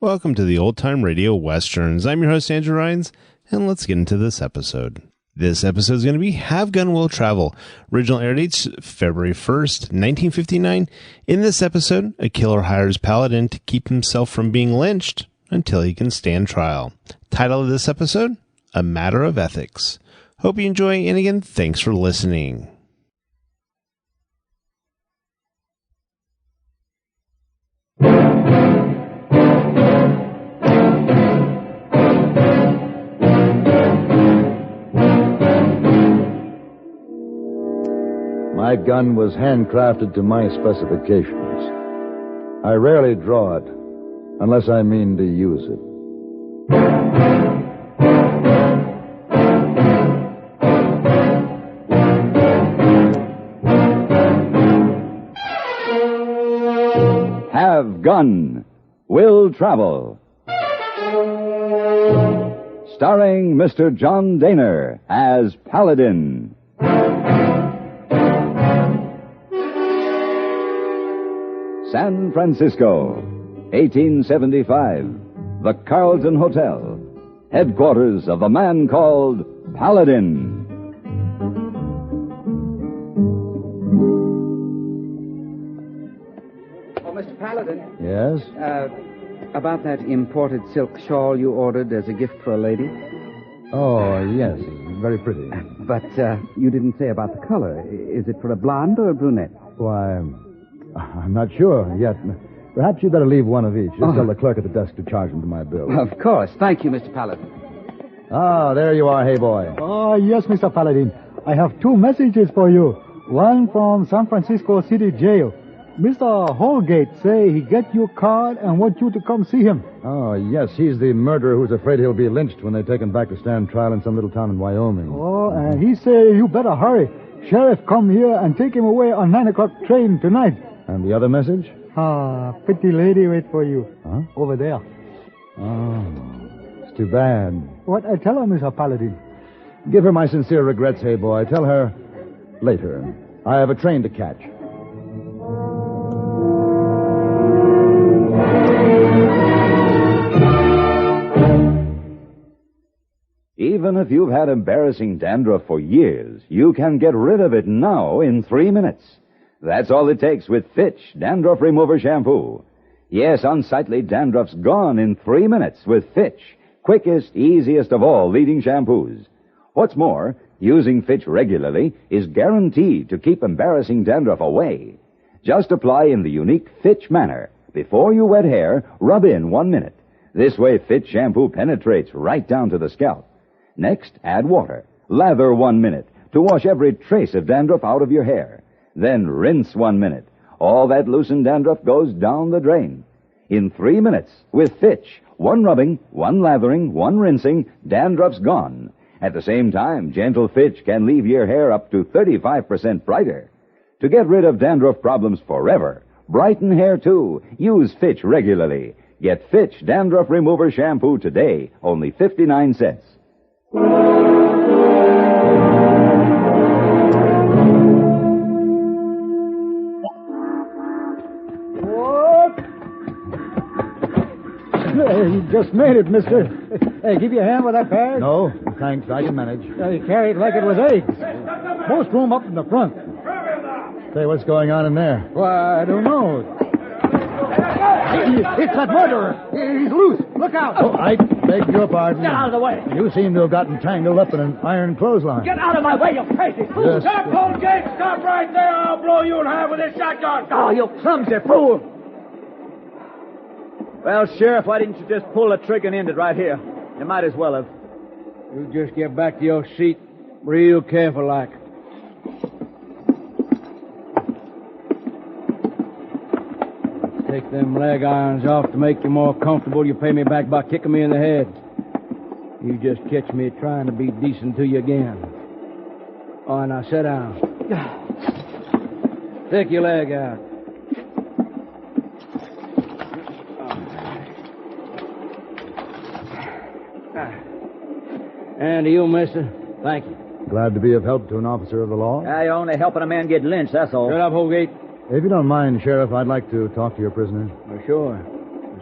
Welcome to the Old Time Radio Westerns. I'm your host, Andrew Rhynes, and let's get into this episode. This episode is going to be Have Gun Will Travel. Original air dates February 1st, 1959. In this episode, a killer hires Paladin to keep himself from being lynched until he can stand trial. Title of this episode, A Matter of Ethics. Hope you enjoy, and again, thanks for listening. My gun was handcrafted to my specifications. I rarely draw it, unless I mean to use it. Have Gun Will Travel. Starring Mr. John Dehner as Paladin. San Francisco, 1875. The Carlton Hotel, headquarters of the man called Paladin. Oh, Mr. Paladin. Yes? About that imported silk shawl you ordered as a gift for a lady. Oh, yes. Very pretty. But you didn't say about the color. Is it for a blonde or a brunette? Why, I'm not sure yet. Perhaps you'd better leave one of each. Just tell the clerk at the desk to charge them to my bill. Of course. Thank you, Mr. Paladin. Ah, there you are, Heyboy. Oh, yes, Mr. Paladin. I have two messages for you. One from San Francisco City Jail. Mr. Holgate say he get your card and want you to come see him. Oh, yes, he's the murderer who's afraid he'll be lynched when they take him back to stand trial in some little town in Wyoming. Oh, and he say you better hurry. Sheriff come here and take him away on 9 o'clock train tonight. And the other message? Ah, pretty lady wait for you. Huh? Over there. Oh, it's too bad. What I tell her, Mr. Paladin? Give her my sincere regrets, Heyboy. Tell her later. I have a train to catch. Even if you've had embarrassing dandruff for years, you can get rid of it now in 3 minutes. That's all it takes with Fitch Dandruff Remover Shampoo. Yes, unsightly dandruff's gone in 3 minutes with Fitch, quickest, easiest of all leading shampoos. What's more, using Fitch regularly is guaranteed to keep embarrassing dandruff away. Just apply in the unique Fitch manner. Before you wet hair, rub in 1 minute. This way Fitch shampoo penetrates right down to the scalp. Next, add water. Lather 1 minute to wash every trace of dandruff out of your hair. Then rinse 1 minute. All that loosened dandruff goes down the drain. In 3 minutes, with Fitch, 1 rubbing, 1 lathering, 1 rinsing, dandruff's gone. At the same time, gentle Fitch can leave your hair up to 35% brighter. To get rid of dandruff problems forever, brighten hair too. Use Fitch regularly. Get Fitch Dandruff Remover Shampoo today, only 59 cents. Hey, you just made it, mister. Hey, give you a hand with that bag? No, thanks. I can manage. You carry it like it was eggs. Most room up in the front. Say, what's going on in there? Why, I don't know. It's that murderer. He's loose. Look out. Oh, I beg your pardon. Get out of the way. You seem to have gotten tangled up in an iron clothesline. Get out of my way, you crazy fool. Yes. Stop, Holgate. Stop right there. I'll blow you in half with this shotgun. Oh, you clumsy fool. Well, Sheriff, why didn't you just pull the trigger and end it right here? You might as well have. You just get back to your seat real careful like. Take them leg irons off to make you more comfortable. You pay me back by kicking me in the head. You just catch me trying to be decent to you again. All right, now sit down. Stick your leg out. And to you, mister, thank you. Glad to be of help to an officer of the law. You're only helping a man get lynched, that's all. Shut up, Holgate. If you don't mind, Sheriff, I'd like to talk to your prisoner. Oh, sure.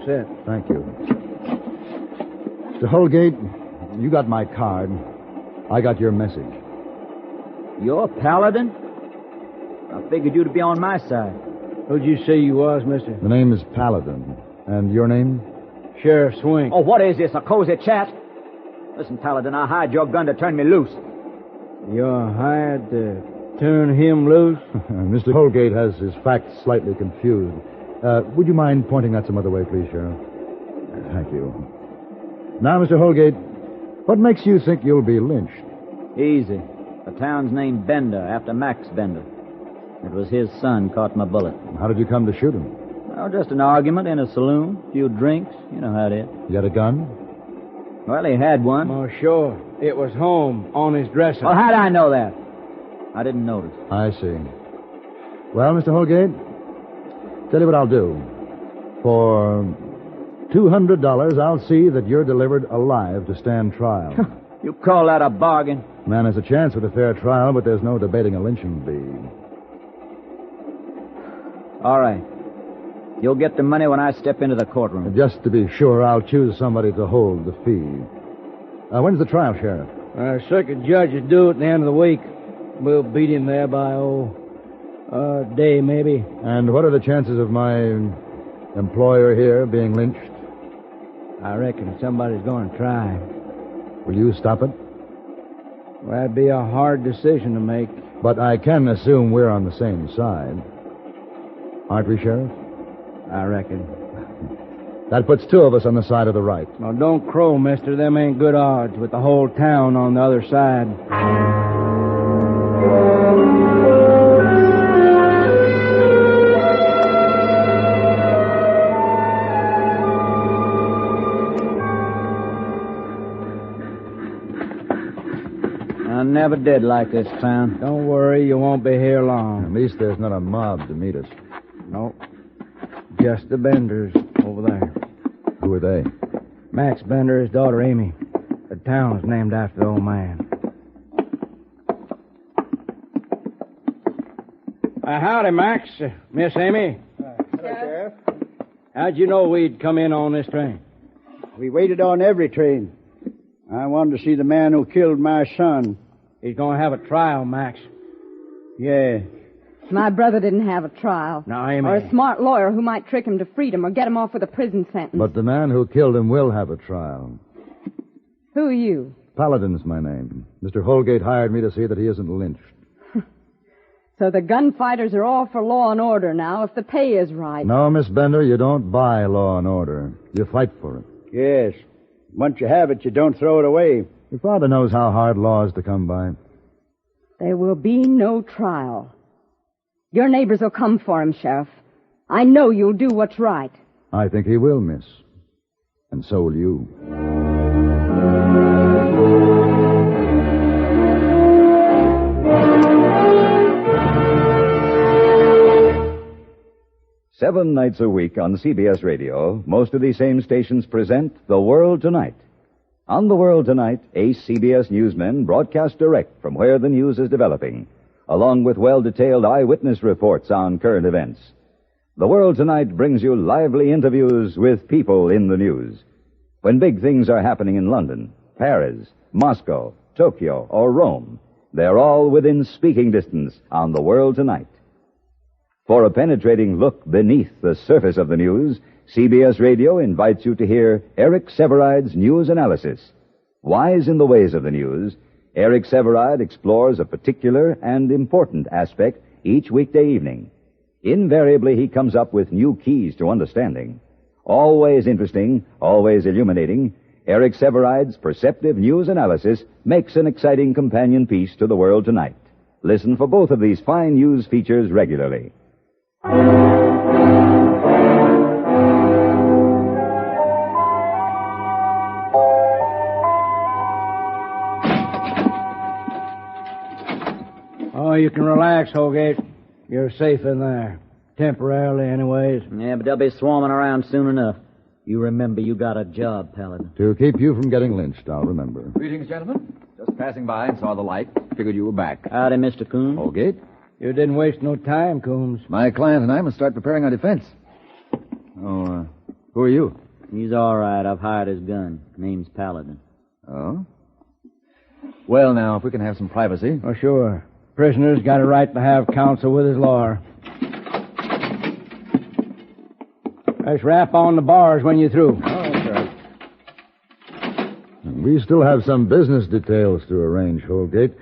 Sit. Thank you. Mr. Holgate, you got my card. I got your message. You're Paladin? I figured you to be on my side. Who'd you say you was, mister? The name is Paladin. And your name? Sheriff Swink. Oh, what is this, a cozy chat? Listen, Paladin, I hired your gun to turn me loose. You're hired to turn him loose? Mr. Holgate has his facts slightly confused. Would you mind pointing that some other way, please, Sheriff? Thank you. Now, Mr. Holgate, what makes you think you'll be lynched? Easy. The town's named Bender, after Max Bender. It was his son caught my bullet. How did you come to shoot him? Oh, just an argument in a saloon, a few drinks. You know how it is. You had a gun? Well, he had one. Oh, sure. It was home, on his dresser. Well, how'd I know that? I didn't notice. I see. Well, Mr. Holgate, tell you what I'll do. For $200, I'll see that you're delivered alive to stand trial. You call that a bargain? Man has a chance with a fair trial, but there's no debating a lynching bee. All right. You'll get the money when I step into the courtroom. Just to be sure, I'll choose somebody to hold the fee. When's the trial, Sheriff? Circuit judge is due at the end of the week. We'll beat him there by, a day, maybe. And what are the chances of my employer here being lynched? I reckon somebody's going to try. Will you stop it? Well, that'd be a hard decision to make. But I can assume we're on the same side. Aren't we, Sheriff? I reckon. That puts two of us on the side of the right. Well, don't crow, mister. Them ain't good odds with the whole town on the other side. I never did like this town. Don't worry, you won't be here long. At least there's not a mob to meet us. No. Just the Benders over there. Who are they? Max Bender, his daughter Amy. The town is named after the old man. Howdy, Max. Miss Amy. Hello, Sheriff. How'd you know we'd come in on this train? We waited on every train. I wanted to see the man who killed my son. He's going to have a trial, Max. Yeah. My brother didn't have a trial. Now, Amy. Or a smart lawyer who might trick him to freedom or get him off with a prison sentence. But the man who killed him will have a trial. Who are you? Paladin's my name. Mr. Holgate hired me to see that he isn't lynched. So the gunfighters are all for law and order now, if the pay is right. No, Miss Bender, you don't buy law and order. You fight for it. Yes. Once you have it, you don't throw it away. Your father knows how hard law is to come by. There will be no trial. Your neighbors will come for him, Sheriff. I know you'll do what's right. I think he will, miss. And so will you. Seven nights a week on CBS Radio, most of these same stations present The World Tonight. On The World Tonight, ace CBS newsmen broadcast direct from where the news is developing, along with well-detailed eyewitness reports on current events. The World Tonight brings you lively interviews with people in the news. When big things are happening in London, Paris, Moscow, Tokyo, or Rome, they're all within speaking distance on The World Tonight. For a penetrating look beneath the surface of the news, CBS Radio invites you to hear Eric Severide's news analysis. Wise in the ways of the news, Eric Severide explores a particular and important aspect each weekday evening. Invariably, he comes up with new keys to understanding. Always interesting, always illuminating, Eric Severide's perceptive news analysis makes an exciting companion piece to The World Tonight. Listen for both of these fine news features regularly. Oh, you can relax, Holgate. You're safe in there. Temporarily, anyways. Yeah, but they'll be swarming around soon enough. You remember you got a job, Paladin. To keep you from getting lynched, I'll remember. Greetings, gentlemen. Just passing by and saw the light. Figured you were back. Howdy, Mr. Coons. Holgate. You didn't waste no time, Coombs. My client and I must start preparing our defense. Oh, who Who are you? He's all right. I've hired his gun. Name's Paladin. Oh? Well, now, if we can have some privacy. Oh, sure. Prisoner's got a right to have counsel with his lawyer. Let's rap on the bars when you're through. We still have some business details to arrange, Holgate.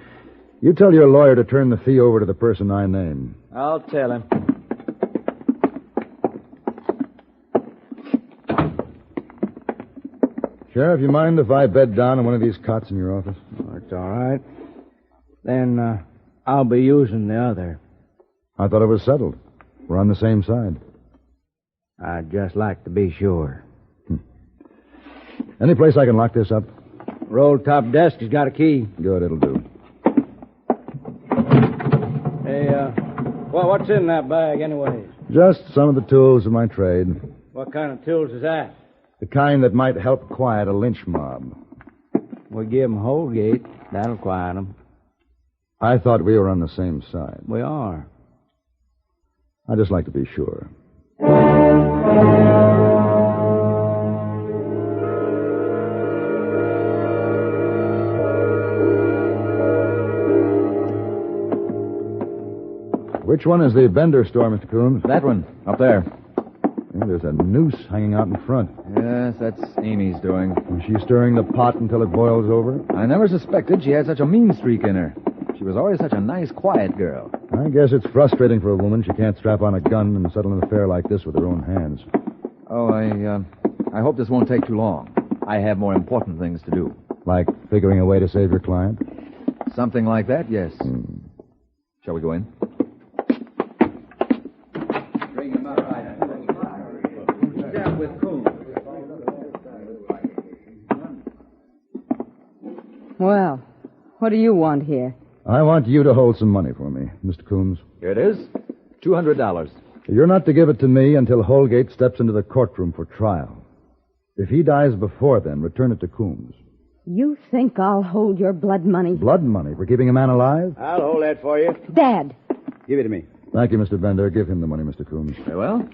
You tell your lawyer to turn the fee over to the person I name. I'll tell him. Sheriff, you mind if I bed down on one of these cots in your office? Oh, it's all right. Then I'll be using the other. I thought it was settled. We're on the same side. I'd just like to be sure. Any place I can lock this up? Roll top desk has got a key. Good, it'll do. Hey, what's in that bag anyways? Just some of the tools of my trade. What kind of tools is that? The kind that might help quiet a lynch mob. We give 'em Holgate. That'll quiet 'em. I thought we were on the same side. We are. I'd just like to be sure. Which one is the Bender store, Mr. Coombs? That one, up there. Yeah, there's a noose hanging out in front. Yes, that's Amy's doing. Is she stirring the pot until it boils over? I never suspected she had such a mean streak in her. She was always such a nice, quiet girl. I guess it's frustrating for a woman. She can't strap on a gun and settle an affair like this with her own hands. Oh, I hope this won't take too long. I have more important things to do. Like figuring a way to save your client? Something like that, yes. Shall we go in? Bring him up right now. Step with Coombs. Well, what do you want here? I want you to hold some money for me, Mr. Coombs. Here it is. $200. You're not to give it to me until Holgate steps into the courtroom for trial. If he dies before then, return it to Coombs. You think I'll hold your blood money? Blood money for keeping a man alive? I'll hold that for you. Dad! Give it to me. Thank you, Mr. Bender. Give him the money, Mr. Coombs. Very well.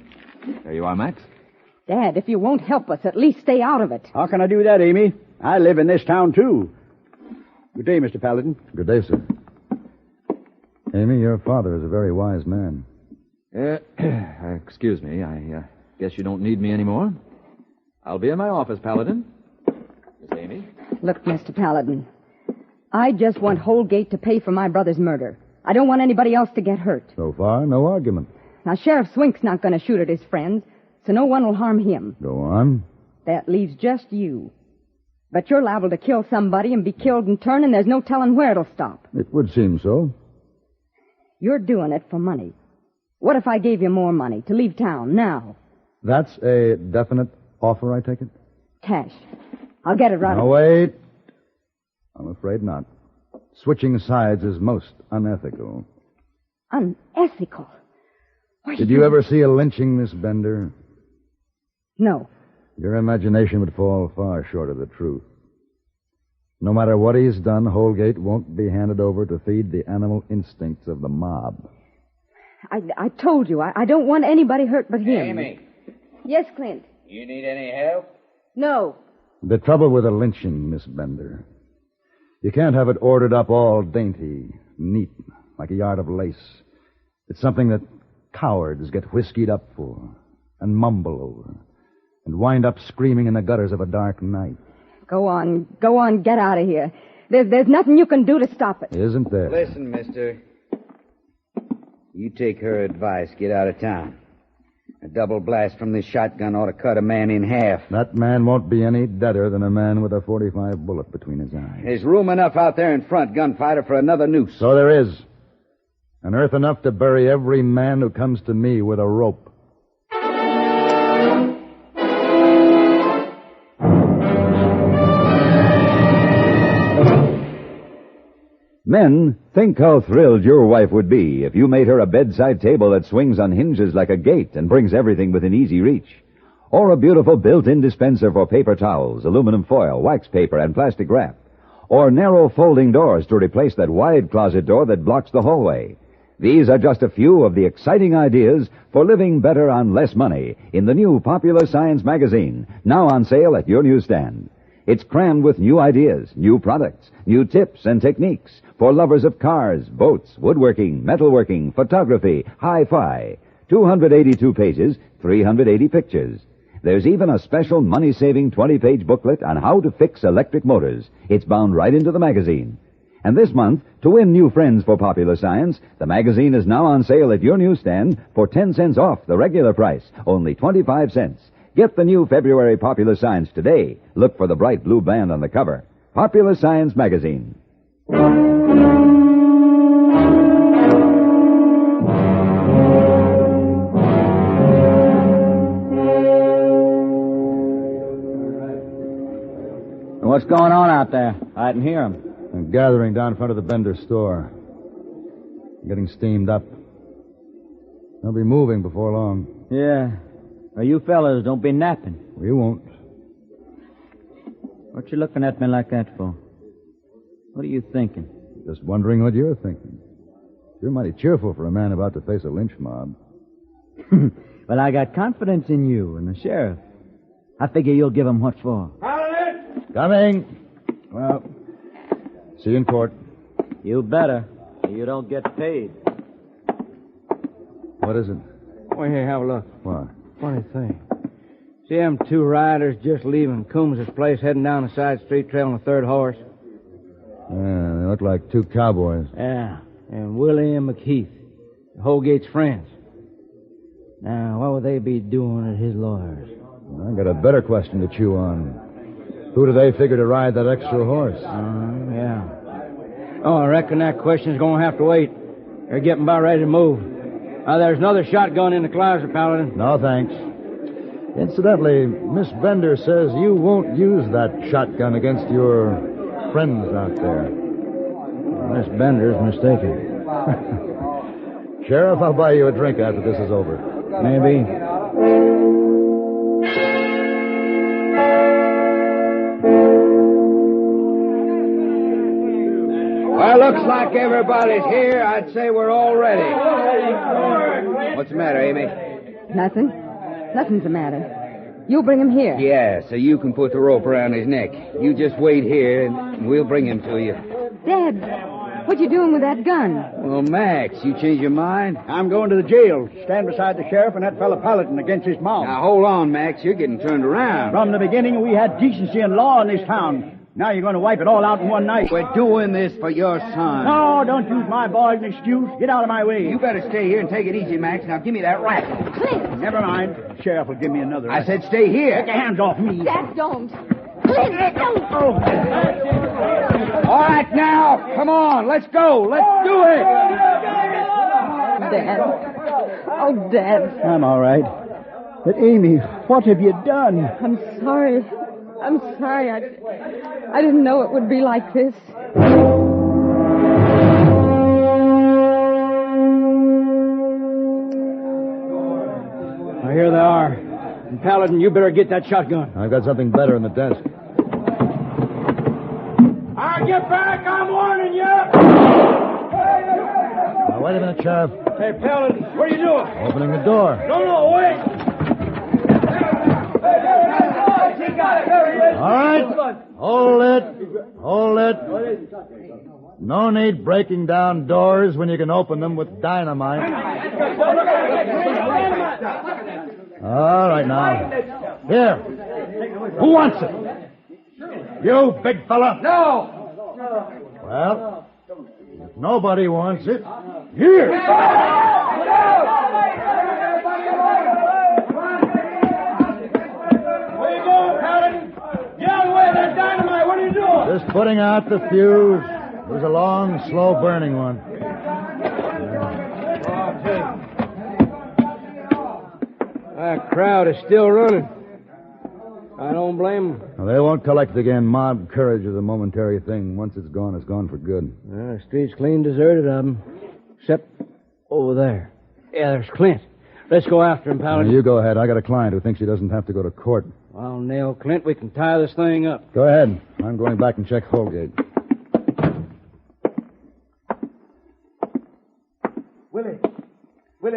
There you are, Max. Dad, if you won't help us, at least stay out of it. How can I do that, Amy? I live in this town, too. Good day, Mr. Paladin. Good day, sir. Amy, your father is a very wise man. Excuse me. I guess you don't need me anymore. I'll be in my office, Paladin. Miss Amy? Look, Mr. Paladin, I just want Holgate to pay for my brother's murder. I don't want anybody else to get hurt. So far, no argument. Now, Sheriff Swink's not going to shoot at his friends, so no one will harm him. Go on. That leaves just you. But you're liable to kill somebody and be killed in turn, and there's no telling where it'll stop. It would seem so. You're doing it for money. What if I gave you more money to leave town now? That's a definite offer, I take it? Cash. I'll get it right Now, wait. I'm afraid not. Switching sides is most unethical. Unethical? Did you ever see a lynching, Miss Bender? No. Your imagination would fall far short of the truth. No matter what he's done, Holgate won't be handed over to feed the animal instincts of the mob. I told you, I don't want anybody hurt but him. Amy, Yes, Clint. you need any help? No. The trouble with a lynching, Miss Bender, you can't have it ordered up all dainty, neat, like a yard of lace. It's something that cowards get whiskied up for and mumble over and wind up screaming in the gutters of a dark night. Go on, get out of here. There's nothing you can do to stop it. Isn't there? Listen, mister. You take her advice. Get out of town. A double blast from this shotgun ought to cut a man in half. That man won't be any deader than a man with a .45 bullet between his eyes. There's room enough out there in front, gunfighter, for another noose. So there is. And earth enough to bury every man who comes to me with a rope. Men, think how thrilled your wife would be if you made her a bedside table that swings on hinges like a gate and brings everything within easy reach. Or a beautiful built-in dispenser for paper towels, aluminum foil, wax paper, and plastic wrap. Or narrow folding doors to replace that wide closet door that blocks the hallway. These are just a few of the exciting ideas for living better on less money in the new Popular Science magazine, now on sale at your newsstand. It's crammed with new ideas, new products, new tips and techniques for lovers of cars, boats, woodworking, metalworking, photography, hi-fi. 282 pages, 380 pictures. There's even a special money-saving 20-page booklet on how to fix electric motors. It's bound right into the magazine. And this month, to win new friends for Popular Science, the magazine is now on sale at your newsstand for 10 cents off the regular price, only 25 cents. Get the new February Popular Science today. Look for the bright blue band on the cover. Popular Science magazine. What's going on out there? I didn't hear him. I'm gathering down in front of the Bender store. Getting steamed up. They'll be moving before long. Yeah. Well, you fellas don't be napping. We won't. What you looking at me like that for? What are you thinking? Just wondering what you're thinking. You're mighty cheerful for a man about to face a lynch mob. Well, I got confidence in you and the sheriff. I figure you'll give him what's for. Paladin! Coming. Well, see you in court. You better. You don't get paid. What is it? Oh, here, have a look. What? Funny thing. See them two riders just leaving Coombs' place, heading down the side street, trailing a third horse? Yeah, they look like two cowboys. Yeah, and Willie and McKeith, Holgate's friends. Now, what would they be doing at his lawyer's? I got a better question to chew on. Who do they figure to ride that extra horse? Yeah. Oh, I reckon that question's going to have to wait. They're getting about ready to move. There's another shotgun in the closet, Paladin. No, thanks. Incidentally, Miss Bender says you won't use that shotgun against your friends out there. Miss Bender's mistaken. Sheriff, I'll buy you a drink after this is over. Maybe. Well, looks like everybody's here. I'd say we're all ready. What's the matter, Amy? Nothing. Nothing's the matter. You'll bring him here. Yeah, so you can put the rope around his neck. You just wait here, and we'll bring him to you. Dad, what you doing with that gun? Well, Max, you change your mind? I'm going to the jail. Stand beside the sheriff and that fellow Paladin against his mom. Now, hold on, Max. You're getting turned around. From the beginning, we had decency and law in this town. Now you're going to wipe it all out in one night. We're doing this for your son. No, don't use my boy as an excuse. Get out of my way. You better stay here and take it easy, Max. Now, give me that rifle. Clint! Never mind. The sheriff will give me another. I said stay here. Get your hands off me. Dad, don't. Clint, don't. Oh. All right, now. Come on. Let's go. Let's do it. Dad. Oh, Dad. I'm all right. But, Amy, what have you done? I'm sorry. I'm sorry. I didn't know it would be like this. Now, here they are. And Paladin, you better get that shotgun. I've got something better in the desk. I'll get back. I'm warning you. Now, wait a minute, Sheriff. Hey, Paladin, what are you doing? Opening the door. No, wait. All right. Hold it. No need breaking down doors when you can open them with dynamite. All right, now. Here. Who wants it? You, big fella. No. Well, if nobody wants it, here. Just putting out the fuse. It was a long, slow burning one. That crowd is still running. I don't blame them. Now, they won't collect again. Mob courage is a momentary thing. Once it's gone for good. The street's clean deserted of them. Except over there. Yeah, there's Clint. Let's go after him, Paladin. Now, you go ahead. I got a client who thinks he doesn't have to go to court. I'll nail Clint. We can tie this thing up. Go ahead. I'm going back and check Holgate.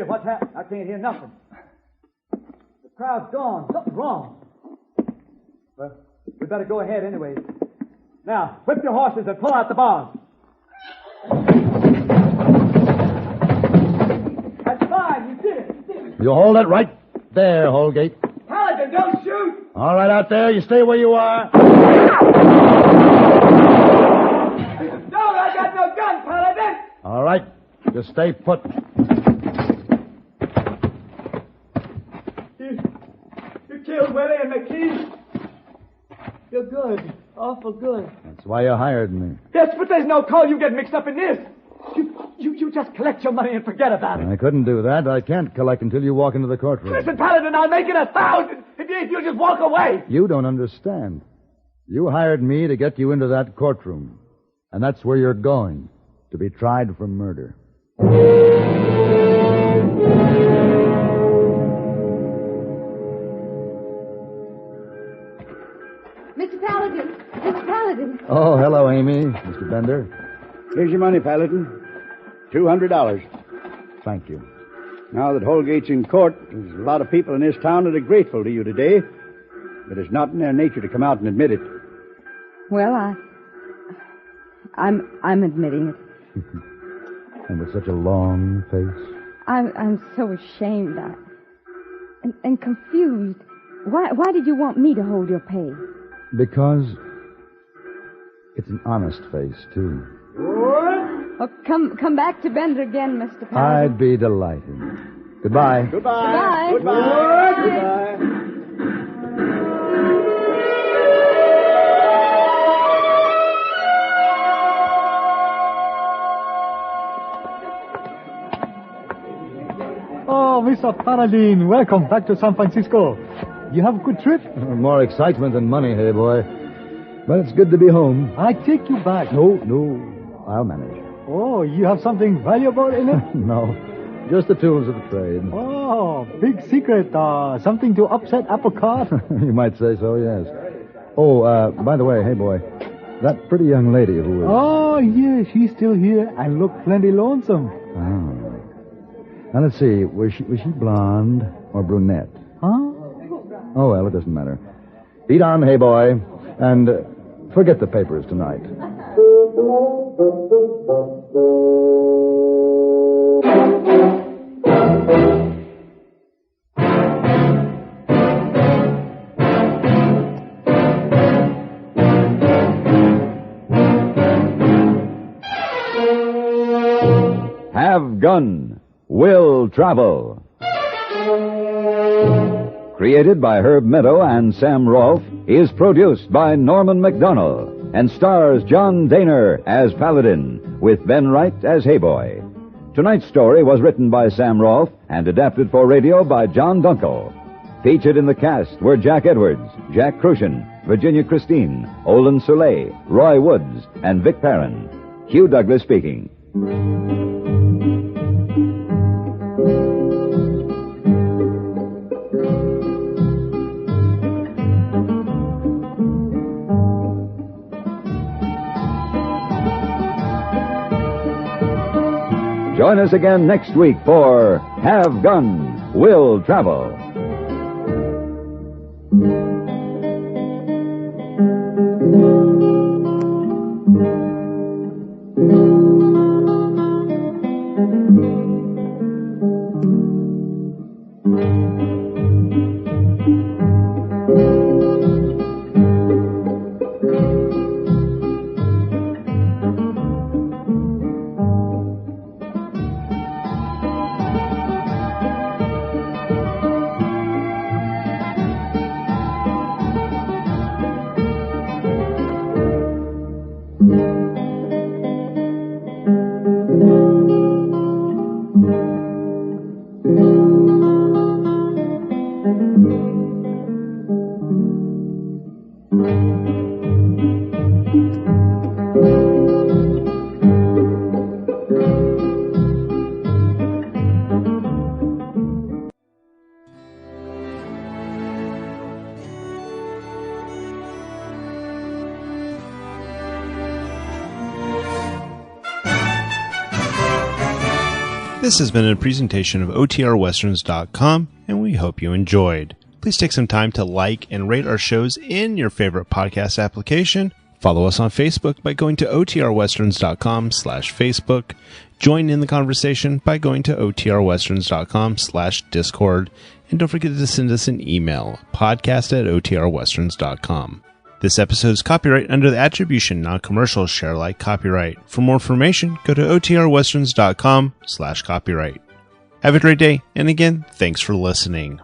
what's happened? I can't hear nothing. The crowd's gone. Something's wrong. Well, we better go ahead anyway. Now, whip your horses and pull out the bars. That's fine. You did it. You hold it right there, Holgate. Paladin, don't shoot! All right, out there. You stay where you are. No, I got no gun, Paladin! All right. Just stay put. You killed Willie and McKee. You're good. Awful good. That's why you hired me. Yes, but there's no call you get mixed up in this. You just collect your money and forget about it. I couldn't do that. I can't collect until you walk into the courtroom. Listen, Paladin, I'll make it 1,000 if you just walk away. You don't understand. You hired me to get you into that courtroom. And that's where you're going, to be tried for murder. Mr. Paladin! Mr. Paladin! Oh, hello, Amy. Mr. Bender. Here's your money, Paladin. $200. Thank you. Now that Holgate's in court, there's a lot of people in this town that are grateful to you today. But it's not in their nature to come out and admit it. Well, I'm admitting it. And with such a long face. I'm so ashamed. And confused. Why did you want me to hold your pay? Because it's an honest face, too. Oh, come back to Bender again, Mr. Paladin. I'd be delighted. Goodbye. Goodbye. Goodbye. Goodbye. Oh, Mr. Paladin, welcome back to San Francisco. You have a good trip? More excitement than money, hey boy. But it's good to be home. I take you back. No, I'll manage. Oh, you have something valuable in it? No, just the tools of the trade. Oh, big secret. Something to upset apple cart? You might say so, yes. Oh, by the way, hey boy, that pretty young lady who was... Oh, yeah, she's still here and look plenty lonesome. Oh. Now, let's see, was she blonde or brunette? Huh? Oh, well, it doesn't matter. Beat on, hey boy, and forget the papers tonight. Have Gun Will Travel. Created by Herb Meadow and Sam Rolfe, is produced by Norman MacDonald and stars John Dehner as Paladin, with Ben Wright as Heyboy. Tonight's story was written by Sam Rolfe and adapted for radio by John Dunkel. Featured in the cast were Jack Edwards, Jack Kruschen, Virginia Christine, Olan Soulé, Roy Woods, and Vic Perrin. Hugh Douglas speaking. Join us again next week for Have Gun Will Travel. This has been a presentation of OTRWesterns.com, and we hope you enjoyed. Please take some time to like and rate our shows in your favorite podcast application. Follow us on Facebook by going to OTRWesterns.com/Facebook. Join in the conversation by going to OTRWesterns.com/Discord. And don't forget to send us an email, podcast@OTRWesterns.com. This episode is copyright under the attribution, non-commercial, share alike copyright. For more information, go to OTRWesterns.com/copyright. Have a great day, and again, thanks for listening.